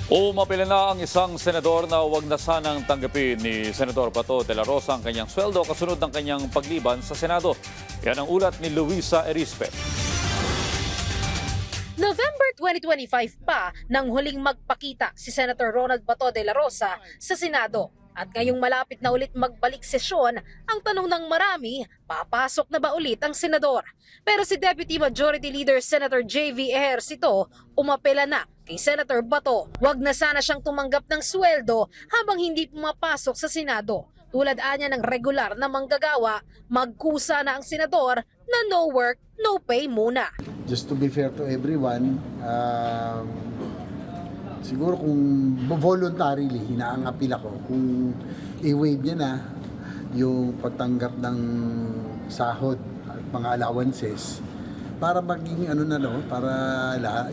Umapila na ang isang senador na huwag na sanang tanggapin ni Senador Bato de la Rosa ang kanyang sweldo kasunod ng kanyang pagliban sa Senado. Yan ang ulat ni Luisa Erispe. November 2025 pa nang huling magpakita si Senator Ronald Bato de la Rosa sa Senado. At ngayong malapit na ulit magbalik sesyon, ang tanong ng marami, papasok na ba ulit ang senador? Pero si Deputy Majority Leader Senator J.V. Ejercito umapela na kay Senator Bato. Huwag na sana siyang tumanggap ng sweldo habang hindi pumapasok sa Senado. Tulad anya ng regular na manggagawa, magkusa na ang senador na no work, no pay muna. Just to be fair to everyone, siguro kung voluntarily hinaangapil ako, kung i-waive niya na yung pagtanggap ng sahod at mga allowances, para maging para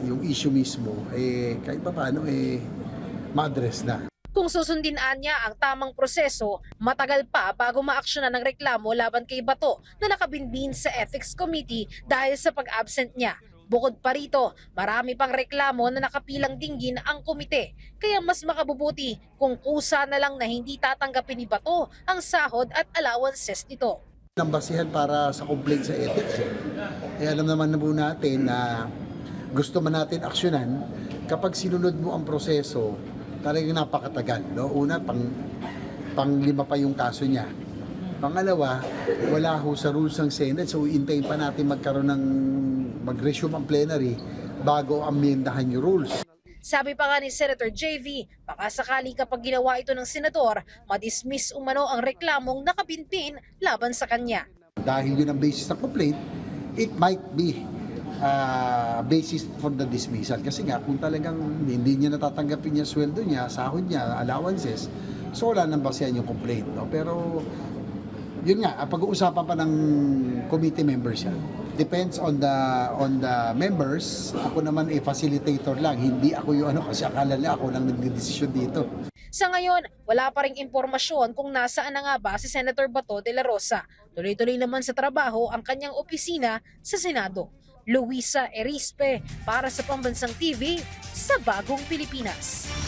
yung issue mismo, kahit pa paano, ma-address na. Kung susundin niya ang tamang proseso, matagal pa bago maaksyonan ng reklamo laban kay Bato na nakabinbin sa Ethics Committee dahil sa pag-absent niya. Bukod pa rito, marami pang reklamo na nakapilang dinggin ang komite. Kaya mas makabubuti kung kusa na lang na hindi tatanggapin ni Bato ang sahod at allowances nito. Ang basihan para sa complaint sa ethics. Alam naman na po natin na gusto man natin aksyonan, kapag sinunod mo ang proseso, talagang napakatagal. No? Una, pang-lima pa yung kaso niya. Pangalawa, wala ho sa rules ng Senate, so iintayin pa natin mag-resume ang plenary bago amyendahan yung rules. Sabi pa nga ni Senator JV, baka sakaling kapag ginawa ito ng senador, madismiss umano ang reklamong nakabinbin laban sa kanya. Dahil yun ang basis ng complaint, it might be basis for the dismissal. Kasi nga, kung talagang hindi niya natatanggapin yung sweldo niya, sahod niya, allowances, so wala nang basihan yung complaint. No? Pero yun nga, pag-uusapan pa ng committee members yan. Depends on the members. Ako naman facilitator lang, hindi ako yung kasi akala nila ako lang nagdedesisyon dito. Sa ngayon, wala pa ring impormasyon kung nasaan na nga ba si Senator Bato de la Rosa. Tuloy-tuloy naman sa trabaho ang kanyang opisina sa Senado. Luisa Erispe para sa Pambansang TV sa Bagong Pilipinas.